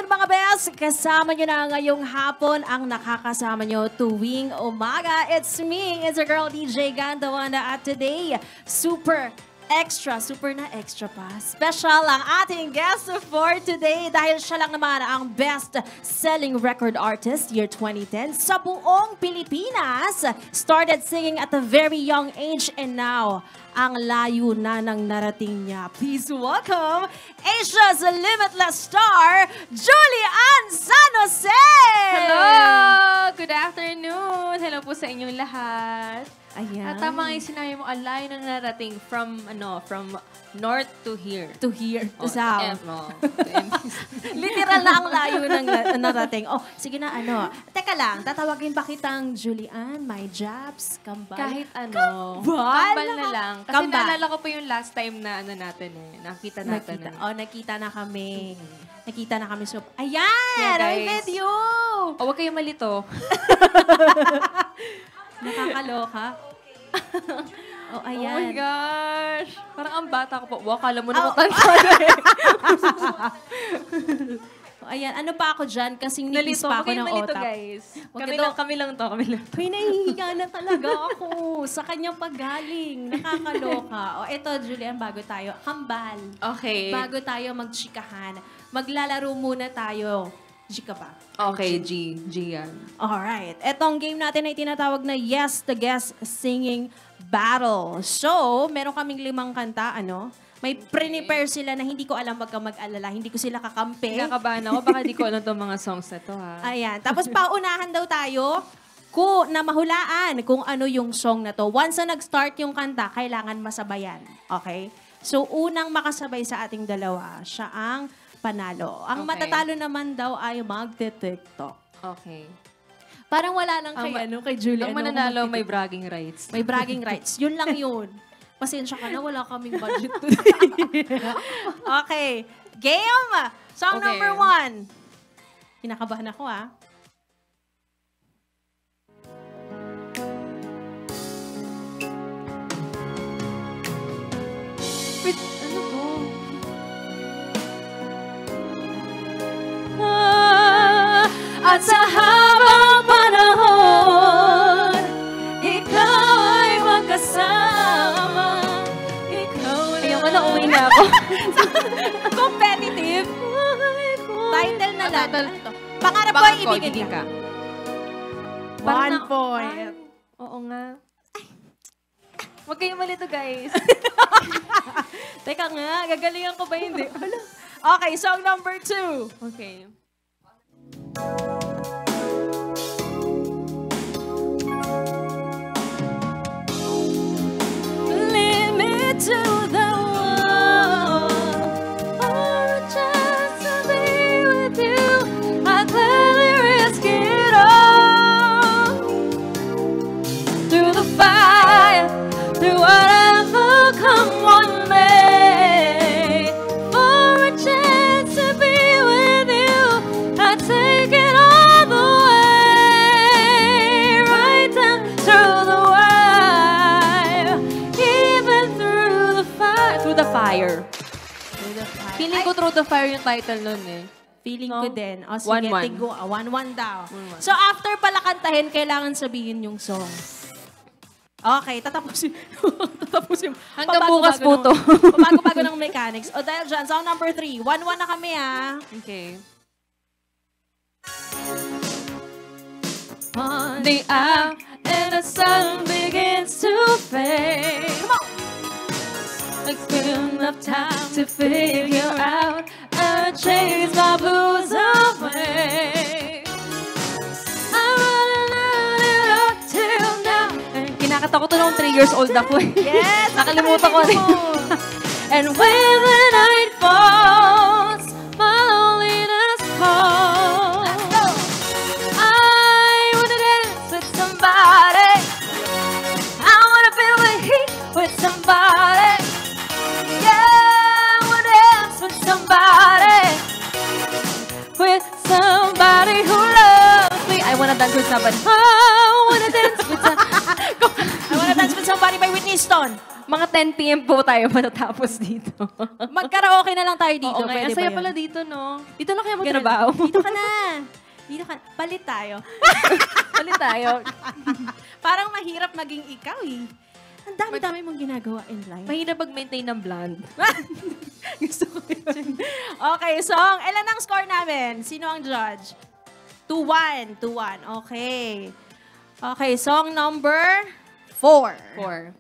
afternoon mga best! Kasama nyo na ngayong hapon ang nakakasama nyo tuwing umaga. It's me, it's your girl DJ Gandawanda at today, super na extra pa. Special ang ating guest for today dahil siya lang naman ang best-selling record artist year 2010 sa buong Pilipinas. Started singing at a very young age and now, ang layo na ng narating niya. Please welcome Asia's limitless star, Julian San Jose! Hello! Good afternoon! Hello po sa inyong lahat. Ayan. At tama nga yung sinabi mo, ang layo na narating from north to here. To here, to south. To Literal na ang layo ng narating. Oh, sige na Teka lang, tatawagin ba kitang Julian, my jobs, kambal? Kahit Kambal na lang. Kasi Kambal. naalala ko pa yung last time na natin nakita natin. Nakita na kami. Nakita na kami. So, ayan! Yeah, I guys. met you! Huwag kayong malito. Nakakaloka. Oh, ayan. Oh my gosh! Parang ang bata ko po. Wow, kala mo na matanda Oh, ayan. Ano pa ako dyan? Kasing nipis pa ako ng malito, otak. guys. Wag Kami lang to. Uy, nahihiga na talaga ako sa kanyang paggaling. Nakakaloka. O, eto, Julian, bago tayo. Kambal. Okay. Bago tayo magchikahan, maglalaro muna tayo. Chika ba? Okay, G yan. Alright. Etong game natin ay tinatawag na Yes the Guest Singing Battle. So, meron kaming 5 kanta, May prepare sila na hindi ko alam, wag kang mag-alala. Hindi ko sila kakampi. Kinakabahan ako. Baka di ko alam itong mga songs na to, ha? Ayan. Tapos paunahan daw tayo na mahulaan kung ano yung song na to. Once na nag-start yung kanta, kailangan masabayan. Okay? So, unang makasabay sa ating dalawa, siya ang panalo. Ang matatalo naman daw ay magte-TikTok. Okay. Parang wala lang kay Julia. Ang mananalo may bragging rights. May bragging rights. Yun lang yun. Pasensya ka na, wala kaming budget today. Okay. Game! Song number 1. Kinakabahan ako, Wait, ano to? At sa habang panahon, ikaw ay magkasama. Ayoko na, uwi na ako. Competitive. Title na lang. Title. Pangarap ko ay ibigin ka. 1 point. Oo nga. Huwag kayong malito, guys. Teka nga, gagalingan ko ba hindi? Okay, song number 2. Okay. Limit to the wall, or just to be with you. I'd gladly risk it all. Through the fire, through whatever come one may. For a chance to be with you, I'd take it all the way. Right down through the wire, even through the fire. Through the fire. Through the fire. Feeling ko Through the Fire yung title nun eh. Feeling No? ko din. O sige, 1-1. tigo. 1-1 daw. 1-1. So after pala kantahin, kailangan sabihin yung song. Okay, tatapusin. Hanggang bukas po to. Pabago-bago ng mechanics. O dahil dyan, song number 3. 1-1 na kami Okay. On the hour and the sun begins to fade. Come on! It's been enough time to figure out and chase my blues away. I'm running it up till now. Kinakata ko to nung 3 years old ako eh. Yes! Nakalimutan ko rin. And when the night falls, my loneliness calls. Let's go! I wanna dance with somebody. I wanna feel the heat with somebody. Yeah, I wanna dance with somebody. With somebody who loves me. I wanna dance with somebody. I wanna dance with somebody. I wanna dance with somebody by Whitney Easton, Mga 10 p.m. po tayo matatapos dito. magkaraoke na lang tayo dito. Oo, Pwede ang saya ba yun? pala dito, no? Dito na kaya Ganun. magtrabaho. Dito ka na. Dito ka. Palit tayo. Palit tayo. Parang mahirap maging ikaw eh. Ang dami-dami mong ginagawa in life. Mahirap mag-maintain ng blonde. Gusto ko yun. Okay, song. Ilan ang score namin? Sino ang judge? 2-1. 2-1. Okay. Okay, song number 4. 4.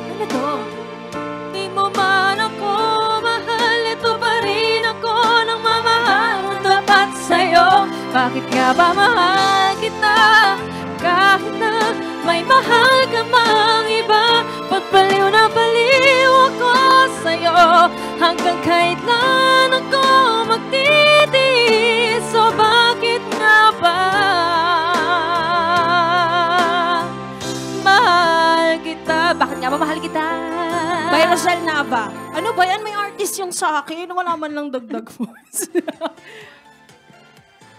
Ano to? Di mo man ako mahal, ito pa rin ako ng mamahal tapat sa'yo. Bakit nga ba mahal kita? Kahit na may mahal ka mang iba, pagpaliw na baliw ako sa'yo. Hanggang kailan ako magtitiis, so bakit nga ba mahal kita? Bakit nga ba mahal kita? By Rosel Nava. Ano ba yan? May artist yung sa akin. Wala man lang dagdag voice.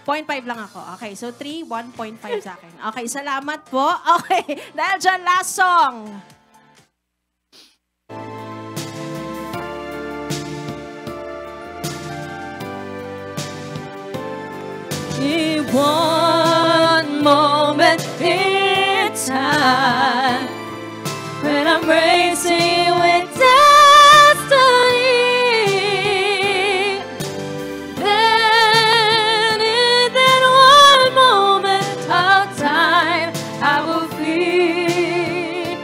0.5 lang ako. Okay, so 3, 1.5 sa akin. Okay, salamat po. Okay, dahil dyan, last song. In one moment in time, when I'm racing with destiny, then in that one moment of time, I will be,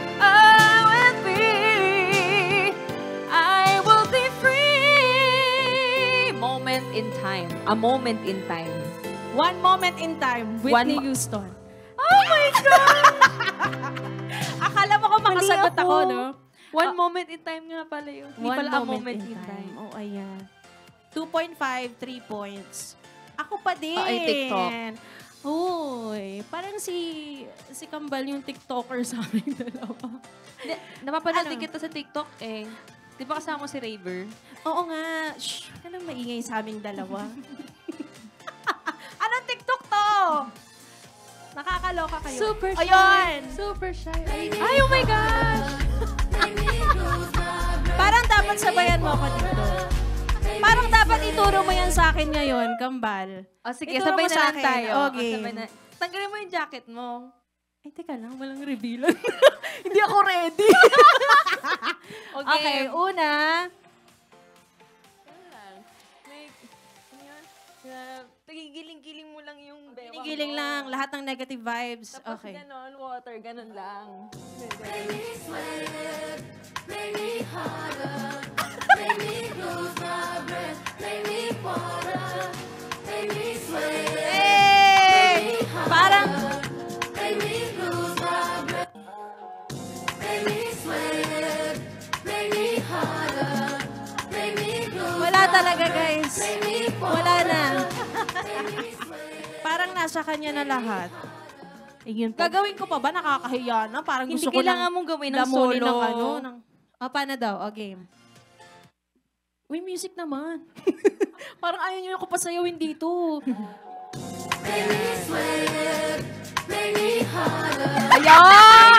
I will be free. Moment in time, a moment in time. One moment in time, Whitney Houston. Oh my God! Akala mo ko makasagot ako, no? One moment in time nga pala yun. Hindi One pala a moment in time. Oh, ayan. 2.5, 3 points. Ako pa din. Ay, TikTok. Uy, parang si Kambal yung TikToker sa amin dalawa. Napapanood Ano? din kita sa TikTok eh. Di ba kasama mo si Raver? Oo nga. Shh, anong maingay sa aming dalawa? Anong TikTok to? Nakakaloka kayo. Super shy. Ayun! Super shy. Ay, oh my gosh! Parang dapat sabayan mo ako dito. Parang dapat ituro mo yan sa akin ngayon, Kambal. O sige, Ituro sabay mo na sa lang akin. tayo. Okay. O, sabay na. Tanggalin mo yung jacket mo. Ay, teka lang. Walang reveal. Hindi ako ready. Okay, una. Nagigiling-giling mo lang yung bewang Giling mo. lang. Lahat ng negative vibes. Tapos Okay. ganon, water, ganon lang. Hey! Parang... Wala talaga, guys. Wala na. Parang nasa kanya na lahat. Ayun po. Gagawin ko pa ba? Nakakahiya na. Parang Hindi gusto ko kailangan lang mong gawin ng lamunin solo. ng ano. Ng, paano daw? O, game. Uy, music naman. Parang ayaw niyo ako pasayawin dito. Ayan!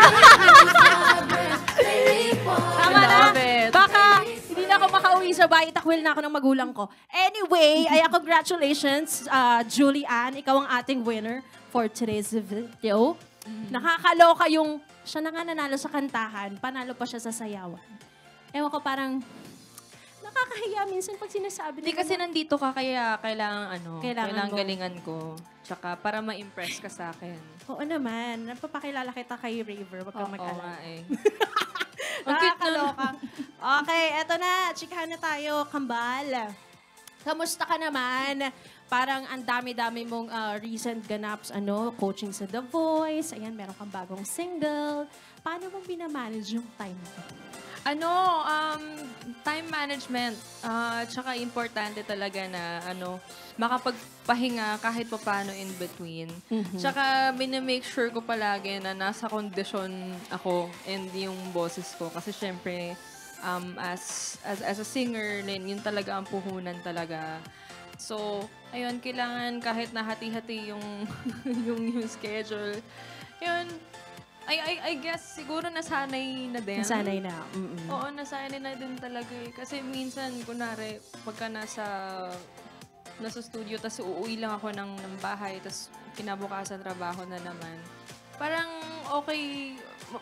Tama na. Love it. Baka hindi na ako makauwi sa bahay. Itakwil na ako ng magulang ko. Anyway, congratulations, Julie Ann. Ikaw ang ating winner for today's video. Nakakaloka yung siya na nga nanalo sa kantahan. Panalo pa siya sa sayawan. Ewan ko, parang nakakahiya minsan pag sinasabi Hindi nila kasi na- nandito ka kaya kailangan Kailangan mo. galingan ko. Tsaka para ma-impress ka sa akin. Oo naman. Napapakilala kita kay Raver. Huwag kang Oo mag-alala. nga eh. Ang cute nun. Nakakaloka. Okay, eto na. Chikahan na tayo, Kambal. Kamusta ka naman? Parang ang dami-dami mong recent ganaps, coaching sa The Voice. Ayan, meron kang bagong single. Paano mo binamanage yung time mo? Time management. Tsaka importante talaga na, makapagpahinga kahit pa paano in between. Tsaka, minamake sure ko palagi na nasa kondisyon ako and yung boses ko. Kasi syempre, as a singer, yun talaga ang puhunan talaga. So, ayun, kailangan kahit nahati-hati yung, yung schedule. Yun, I guess, siguro nasanay na din. Nasanay na. Oo, nasanay na din talaga eh. Kasi minsan, kunwari, pagka nasa studio, tas uuwi lang ako ng bahay, tas kinabukasan trabaho na naman. Parang okay,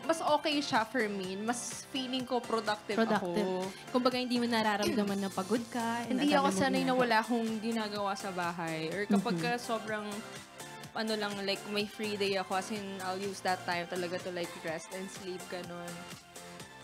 mas okay siya for me. Mas feeling ko productive ako. Kumbaga, hindi mo nararamdaman na pagod ka. Hindi ako sanay na wala akong ginagawa sa bahay. Or kapag ka sobrang like may free day ako, as in, I'll use that time talaga to like rest and sleep, ganun.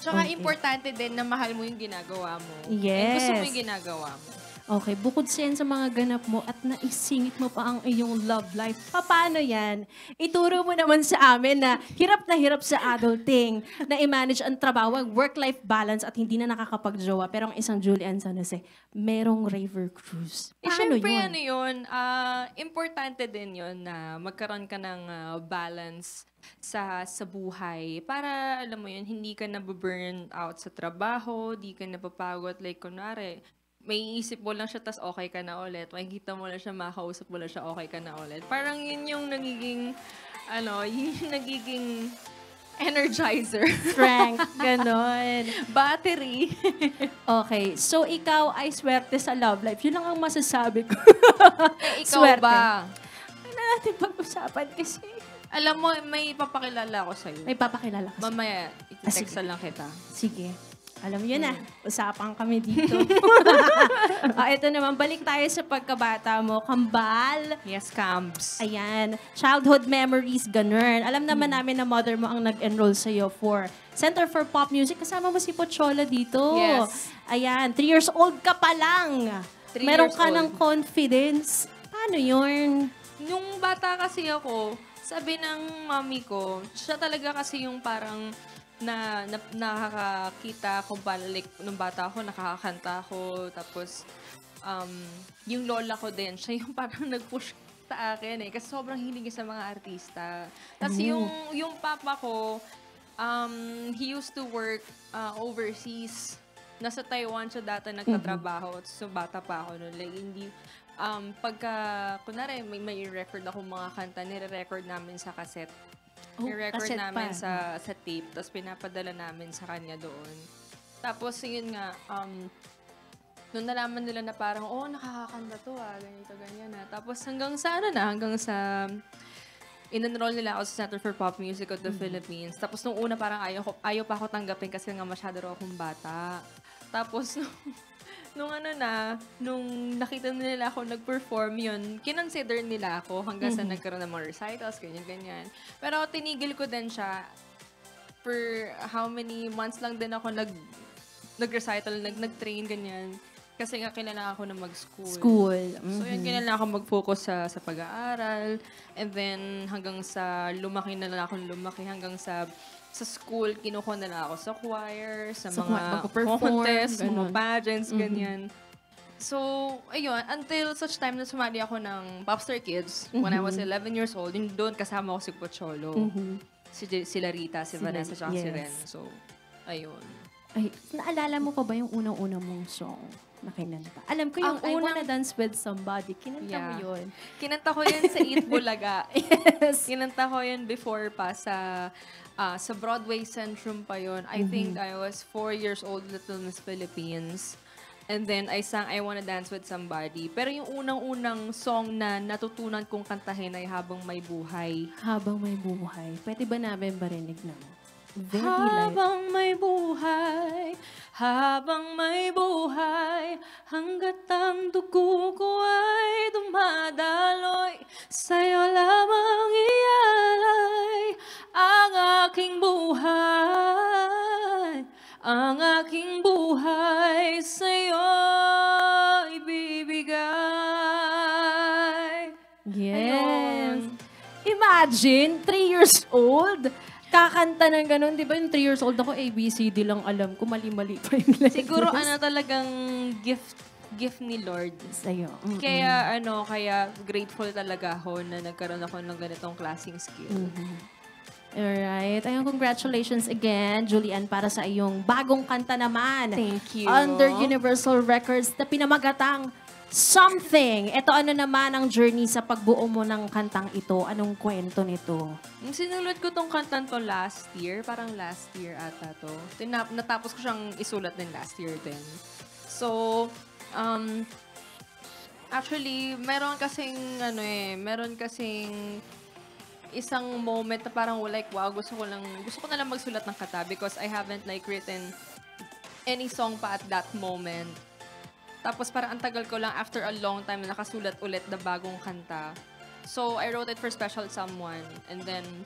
Tsaka importante din na mahal mo yung ginagawa mo. Yes. And gusto mo yung ginagawa mo. Okay, bukod sa mga ganap mo at naisingit mo pa ang iyong love life, paano yan? Ituro mo naman sa amin na hirap sa adulting, na i-manage ang trabaho, work-life balance at hindi na nakakapag-jowa. Pero ang isang Julian San Jose, merong raver cruise. Paano Siyempre, yun? importante din yun na magkaroon ka ng balance sa buhay. Para, alam mo yun, hindi ka nababurn out sa trabaho, di ka napapagod. Like, kunwari, may isip mo lang siya, tas okay ka na ulit. Makikita mo lang siya, makausap mo lang siya, okay ka na ulit. Parang yun yung nagiging, yun yung nagiging energizer. Strength, ganon. Battery. Okay, so ikaw ay swerte sa love life. Yun lang ang masasabi ko. Ikaw Swerte. ba? Ano natin pag-usapan kasi? Alam mo, may papakilala ako sa'yo. May papakilala ka. Mamaya, i-text sige. lang kita. Sige. Alam yun na, usapan kami dito. Ito naman, balik tayo sa pagkabata mo. Kambal. Yes, Cambs. Ayan. Childhood memories, ganun. Alam naman namin na mother mo ang nag-enroll sa'yo for Center for Pop Music. Kasama mo si Pochola dito. Yes. Ayan. 3 years old ka pa lang. 3 Meron years ka old. ng confidence. Paano yun? Nung bata kasi ako, sabi ng mami ko, siya talaga kasi yung parang nakakakita kung paano, like, nung bata ako, nakakakanta ako, tapos, yung lola ko din, siya yung parang nag-push sa akin eh, kasi sobrang hilig sa mga artista. Tapos yung papa ko, he used to work overseas. Nasa Taiwan siya dati nagtatrabaho, so bata pa ako noon. Like, hindi, pagka, kunwari, may record ako mga kanta, nire-record namin sa cassette. I-record cassette namin pa. sa tape, tapos pinapadala namin sa kanya doon. Tapos, yun nga, nung nalaman nila na parang, nakakakanta to ganito, ganyan na. Tapos hanggang sa in-enroll nila ako sa Center for Pop Music of the Philippines. Tapos nung una parang ayaw pa ako tanggapin kasi nga masyado raw akong bata. Tapos nung nakita nila ako nag-perform yun, kinonsider nila ako hanggang sa nagkaroon ng mga recitals, ganyan. Pero tinigil ko din siya for how many months lang din ako nag-recital, nag-train, ganyan. Kasi nga kailangan ako na mag-school. So yun, kailangan ako mag-focus sa pag-aaral. And then hanggang sa lumaki hanggang sa school, kinukuha na lang ako sa choir, sa mga contests, mga pageants, ganyan. So, ayun, until such time na sumali ako ng Popstar Kids, when I was 11 years old, yun doon kasama ko si Pocholo, si Larita, si Vanessa, at si Ren. So, ayun. Ay, naalala mo pa ba yung unang-una mong song na kinanta? Alam ko yung I Wanna Dance With Somebody. Kinanta mo yun. Kinanta ko yun sa Eat Bulaga. Yes. Kinanta ko yun before pa sa Broadway Centrum pa yun. I think I was 4 years old, Little Miss Philippines. And then, I sang I Wanna Dance With Somebody. Pero yung unang-unang song na natutunan kong kantahin ay Habang May Buhay. Habang May Buhay. Pwede ba namin barinig na mo? Habang may buhay, habang may buhay, hanggat ang dugo ko ay dumadaloy, sa'yo lamang ialay ang aking buhay, ang aking buhay sa'yo ibibigay. Yes. Imagine, 3 years old, kakanta ng ganun. Di ba yung 3 years old ako, ABCD lang alam ko, mali-mali pa yung letters. Siguro talagang gift ni Lord sa'yo. Kaya grateful talaga ako na nagkaroon ako ng ganitong klaseng skill. Alright. Ayun, congratulations again, Julian, para sa iyong bagong kanta naman. Thank you. Under Universal Records na pinamagatang Something. Ito ano naman ang journey sa pagbuo mo ng kantang ito? Anong kwento nito? Sinulat ko tong kantan to last year. Parang last year ata to. Natapos ko siyang isulat din last year din. So, actually, meron kasing isang moment na parang like, wow, gusto ko na lang magsulat ng kanta because I haven't like written any song pa at that moment. Tapos parang ang tagal ko lang after a long time na nakasulat ulit na bagong kanta. So, I wrote it for special someone. And then,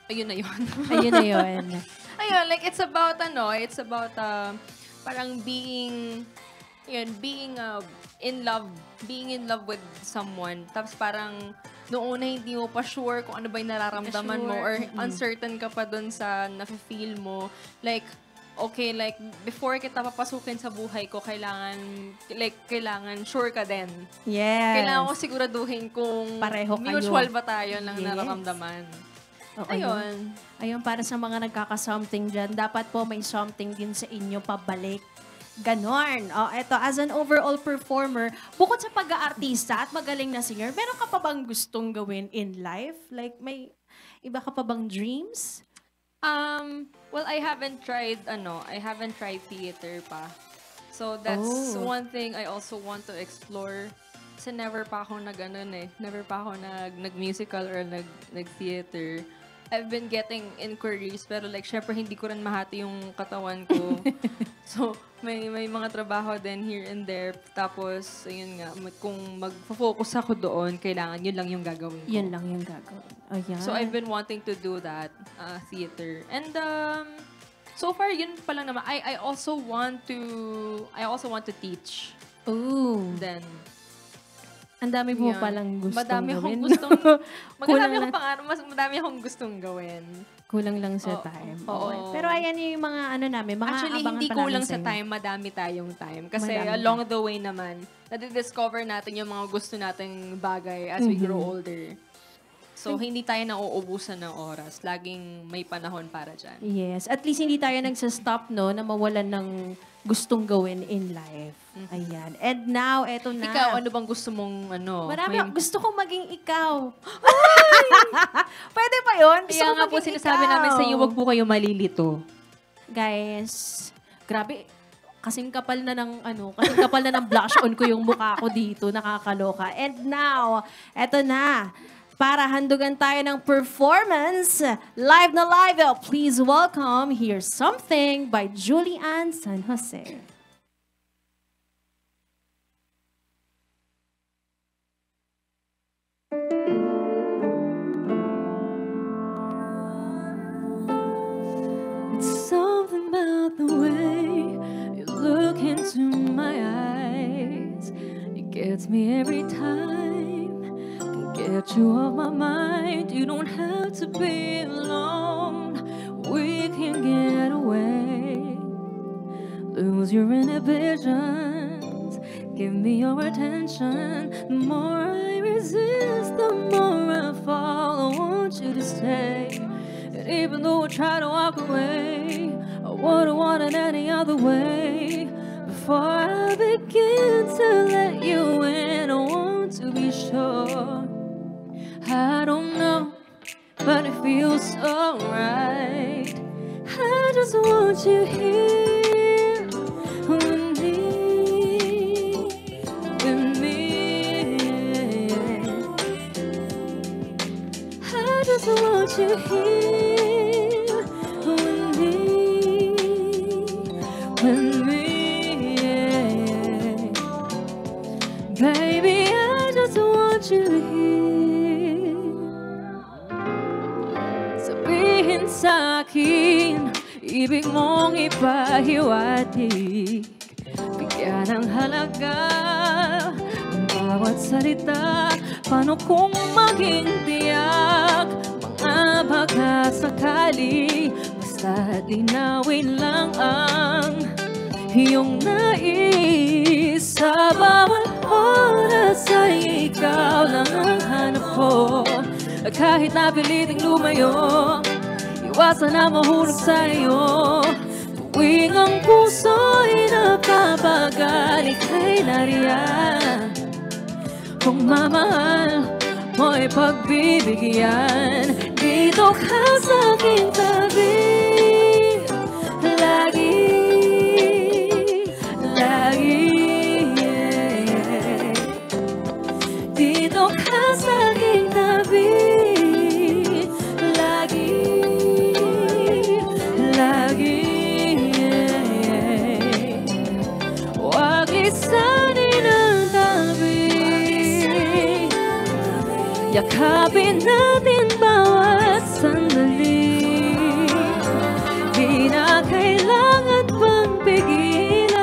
ayun na yun. Ayun na yun. Ayun, like it's about parang being in love with someone. Tapos parang noong una hindi mo pa sure kung ano ba yung nararamdaman mo or uncertain ka pa dun sa nafe-feel mo. Like, okay, like, before kita papasukin sa buhay ko, kailangan sure ka din. Yes. Kailangan ko siguraduhin kung pareho kayo. Mutual ba tayo ng nararamdaman. Oh, ayun. Ayun, para sa mga nagkaka-something dyan, dapat po may something din sa inyo pabalik. Ganon. Oh, eto, as an overall performer, bukod sa pag-aartista at magaling na singer, meron ka pa bang gustong gawin in life? Like, may iba ka pa bang dreams? Well, I haven't tried theater pa. So that's one thing I also want to explore. Kasi never pa ako Never pa ako nag-musical or nag-theater. I've been getting inquiries pero like syempre hindi ko rin mahati yung katawan ko. So may mga trabaho din here and there. Tapos ayun nga, kung mag-focus ako doon, kailangan yun lang yung gagawin ko. Yun lang yung gagawin. Ayan. So I've been wanting to do that theater. And so far yun pa lang naman. I also want to teach. Ooh. Then ang dami mo palang gustong madami gawin. Madami akong gustong gawin. Kulang lang sa time. Oo. Pero ayan yung mga namin, mga actually, abangan hindi pa kulang namin sa time, madami tayong time. Kasi Madami along the way naman, nadidiscover natin yung mga gusto nating bagay as we grow older. So, hindi tayo nauubusan ng oras. Laging may panahon para dyan. Yes. At least hindi tayo nagsastop, no, na mawalan ng gustong gawin in life. Ayan. And now, eto na. Ikaw, ano bang gusto mong, Marami. Gusto kong maging ikaw. Pwede pa yun? Gusto Kaya kong nga po maging sinasabi ikaw. namin sa iyo, wag po kayo malilito. Guys, grabe. Kasing kapal na ng blush on ko yung mukha ko dito. Nakakaloka. And now, eto na. Para handugan tayo ng performance, live na live, please welcome Here's Something by Julian San Jose. It's something about the way you look into my eyes. It gets me every time. Get you off my mind. You don't have to be alone. We can get away. Lose your inhibitions. Give me your attention. The more I resist, the more I fall. I want you to stay. And even though I try to walk away, I wouldn't want it any other way. Before I begin to let you in, I want to be sure. I don't know, but it feels so right. I just want you here with me, with me. I just want you here with me, with me. Baby, I just want you here. Sabihin sa'kin, ibig mong ipahiwatig. Bigyan ng halaga ang bawat salita. Paano kung maging tiyak? Mga pagkasakali, basta linawin lang ang iyong nais. Sa bawat oras ay ikaw lang ang hanap ko. Kahit napiliting lumayo, iwasan na mahulog sa'yo. Tuwing ang puso'y napapagal, ika'y nariyan. Kung mamahal mo'y pagbibigyan, dito ka sa aking tabi. Lagi, lagi, yeah. Dito ka sa aking tabi. Lagi, lagi, yeah. Huwag lisanin ang tabi. Yakapin natin bawat sandali. Di na kailangan pang pigilan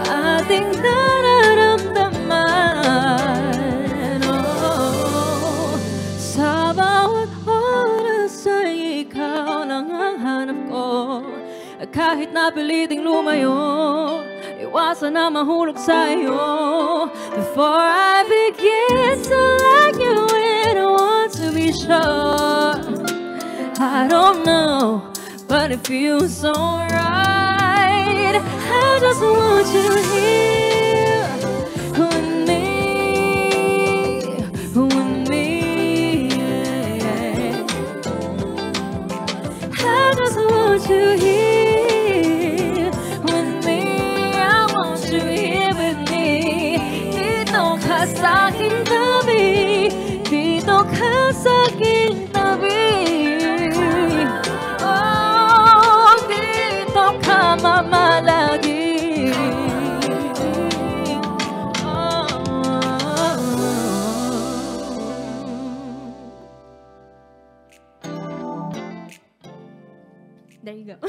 ating nararamdaman. Oh, sa bawat oras ay ikaw lang ang hanap ko. Kahit napiliting lumayo, iwasan na mahulog sa'yo. Before I begin to like you and I want to be sure, I don't know, but it feels so right. I just want you here with me, yeah. I just want you here with me. I want you here with me. Dito ka sa aking tabi. Dito ka sa aking tabi. Oh, dito ka mamalagi. Oh. There you go.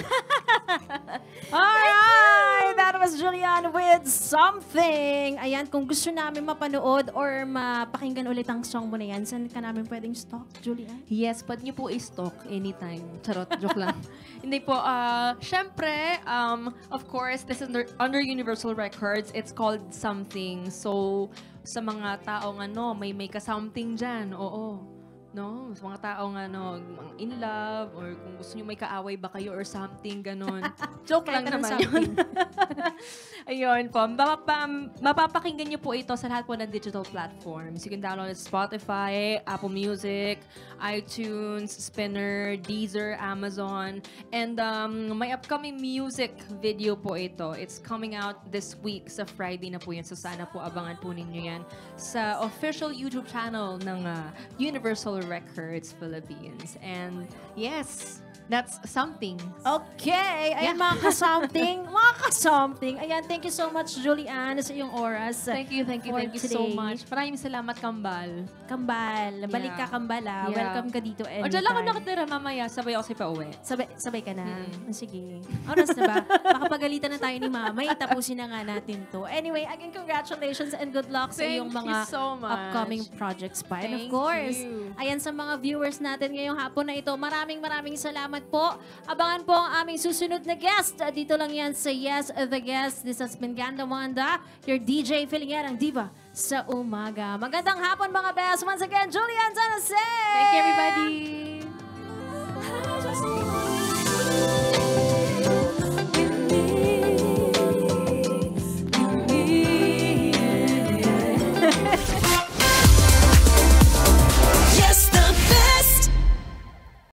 Alright! That was Julian with Something. Ayan, kung gusto namin mapanood or mapakinggan ulit ang song mo na yan, saan ka namin pwedeng stalk, Julian? Yes, pwede niyo po i-stalk anytime. Charot, joke lang. Hindi po, syempre, of course, this is under Universal Records. It's called Something. So, sa mga taong may ka-something dyan, oo. No? Sa mga taong in love, or kung gusto niyo may kaaway ba kayo or something, ganon. Joke lang naman yun. Ayun po. Mapapakinggan niyo po ito sa lahat po ng digital platforms. You can download it Spotify, Apple Music, iTunes, Spinner, Deezer, Amazon. And may upcoming music video po ito. It's coming out this week sa Friday na po yan. So sana po abangan po ninyo yan sa official YouTube channel ng Universal Records Philippines. And yes, that's something. Okay. Ayan, mga ka-something. Mga ka-something. Ayan, thank you so much, Julian, sa iyong oras. Thank you so much. Maraming salamat, Kambal. Kambal. Balik ka, Kambal, ah. Yeah. Welcome ka dito anytime. O, dyan lang ako nakatira mamaya. Sabay ako sa pauwi. Sabay ka na. Sige. Oras na ba? Baka pagalitan na tayo ni Mama. Tapusin na nga natin to. Anyway, again, congratulations and good luck sa iyong mga upcoming projects pa. And of course, ayan sa mga viewers natin ngayong hapon na ito, maraming salamat po. Abangan po ang aming susunod na guest. Dito lang yan sa Yes, The Guest. This has been Ganda Wanda, your DJ Filingerang Diva sa umaga. Magandang hapon mga best. Once again, Julian San Jose! Thank you, everybody!